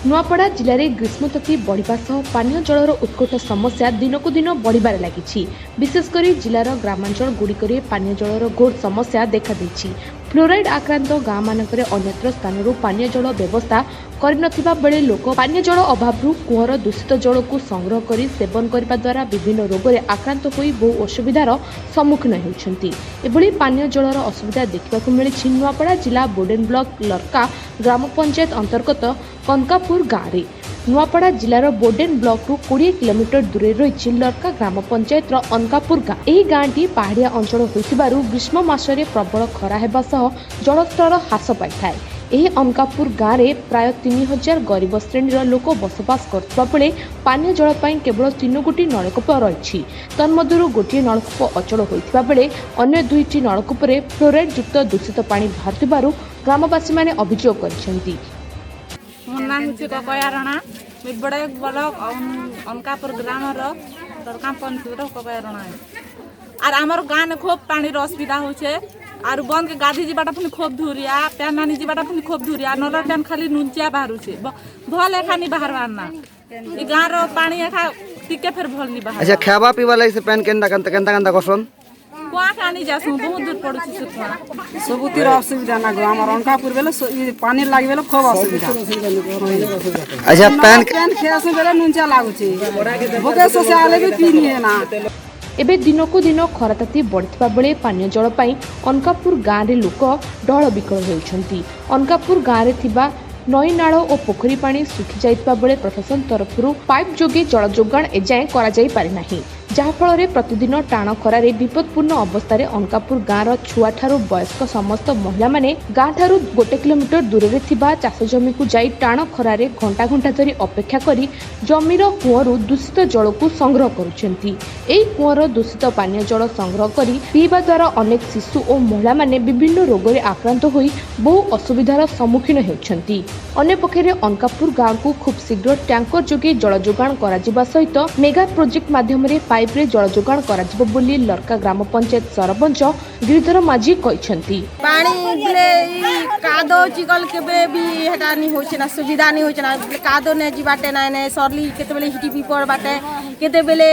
नुआपड़ा जिले में ग्रीष्मतती बढ़िबा सह पानीय जलर उत्कट समस्या दिनकू दिन बढ़िबार लागिछि। विशेषकर जिलार ग्रामांचल गुड़िकरे पानीय जलर घोर समस्या देखा देछि। फ्लोराइड आक्रांत गाँ मानकरे अन्यत्र स्थानरू पानीय जल व्यवस्था करनथिबा बेले लोक पानीय जल अभावरू कुहर दूषित जल को संग्रह करी सेवन करने द्वारा विभिन्न रोगरे आक्रांत होई बहु असुविधार सम्मुखीन होउछन्ति। एभली पानीय जलर असुविधा देखिबाकू मिलिछि नुआपड़ा जिला बोडेन ब्लॉक लरका ग्राम पंचायत अंतर्गत कनकापुर गाँव में। नुआपड़ा जिलार बोडेन ब्लॉक रु 20 किलोमीटर दूर रही लरका ग्राम पंचायत अनकापुर गाँव। यह गाँटी पहाड़िया अंचल होइथिबारु ग्रीष्म मासरे प्रबल खरा हेबा सह जलस्तर ह्रास पाइଥାଏ। यह अनकापुर गाँव में प्राय 3000 गरीब श्रेणीर लोक बसवास करथिबा बेले पानीय जल पाई केवल 3 गोटी नलकूप रही। तन्मध्यरु गोटे नलकूप अचल होइथिबा बेले अन्य 2टी नलकूपरे फ्लोराइड युक्त दूषित पानी बाहरुथिबारु ग्रामवासी माने अभियोग करिसेंति। मुन्ना हुची ककयारणा बड़े ब्लॉक अनकापुर ग्राम लरका पंचायत ककयारणा आर आमर गाँव में खूब पानी असुविधा होचे आर बंद के गाधी जीवाटा पुनी खूब धुरिया पैन आनी जीवाटा पुनी खूब धुरिया नल टैन खाली नुंचिया बाहरुचे भल एखा नहीं बाहरवार ना ई गाँव रो पानी एखा टिके फिर भल नहीं बाहर। अच्छा खावा पीवा लागि से पैन केंदा केंदा करसन कुआ कानी जासु बहुत दूर पड़ुछि से कुआ सबुतिर असुविधा ना गो हमर अनकापुर बेले पानी लागि बेले खूब असुविधा। अच्छा पैन खेसु बेले नुंचा लागुछि भोगे सोसाले भी पीनी है ना। एबे दिनकू दिन खराताती बढ़िथिबा बेले पानीय जल पाई अनकापुर गाँव रे लोक डहल बिकल होउछन्ति। अनकापुर गाँव रे थिबा नई नाଳ और पोखरी पानी सुखी जाइतबा बेले प्रशासन तरफरु पाइप जोगे जल जोगाण एजाए करा जाई पारि नाही, जहा फल रे प्रतिदिन टाण खरारे विपदपूर्ण अवस्था रे अनकापुर गाँव छुआ ठारू वयस्क समस्त महिला माने गाँ ठारू 1 किलोमीटर दूर रे थिबा चाष जमी को जाई टाण खरारे घंटा घंटा धरी अपेक्षा करी जमीर कुआरू दूषित जल को संग्रह करुछन्ति। एई कुआर दूषित पानीय जल संग्रह करी पीवा द्वारा अनेक शिशु और महिला माने विभिन्न रोगरे आक्रांत होई बहु असुविधार सम्मुखीन हेउछन्ति। अन्य पक्षरे अनकापुर गाँव को खूब शीघ्र टैंकर जोगे जल जोगाण करा जिबा सहित मेगा प्रोजेक्ट माध्यम रे पाइप रे जल जोगाण करा जिबो बोली लरका ग्राम पंचायत सरपंच गिरिधर माझी कहिसंती। पानी बिले कादो चिकल केबे भी हेटा नहीं होछ ना सुविधा नहीं होछ ना कादो ने जिबाटे ना ने सरली केते बेले हिटी पीपर बाटे केते बेले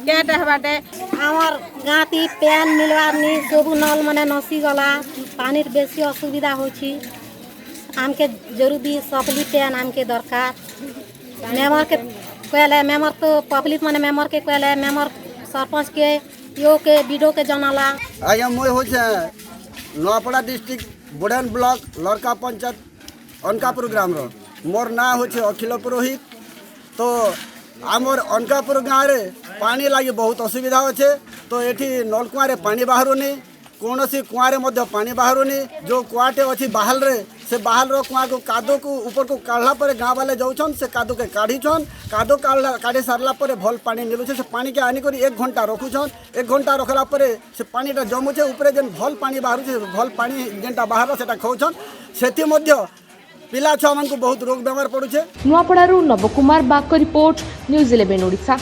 केटा बाटे हमर गाती पेन मिलवार नि सब नल माने नसी गला पानीर बेसी असुविधा होछि। आमके जरूरी सफली पेन आमके दरकार मेमर के कहले मेमर तो पब्लिक माने मेमर के कहले मेमर सरपंच के यो के बीडो के जनाला। आया मोय हो छे नुआपड़ा डिस्ट्रिक्ट बोडेन ब्लॉक लरका पंचायत अनकापुर ग्राम रो मोर ना हो छे अखिल पुरोहित। तो आमर अनकापुर गाँव रे पानी लगी बहुत असुविधा होचे। तो एठी नलकुआ रे पानी बाहरुनी कौनसी कुआँ रे पानी बाहरुनी जो कुआटे अच्छी बाहल रे से बाहल रो कुआँ को कादो को ऊपर को काढ़ला पर गाँव वाले जाऊन से कादो के काढ़ीछन कादो काढ़ी सारला पर भल पानी मिलुछे से पानी के आनी करी 1 घंटा रखुछन 1 घंटा रखला पर से पानीटा जमुछे ऊपर जेन भल पानी बाहरुछे भल पानी जेनटा बाहर सेटा खाउछन सेति मध्य पिला छुआ मन को बहुत रोग बेमार पड़ुछे। नुआपड़ारू नवकुमार बाग रिपोर्ट न्यूज 11 ओडिशा।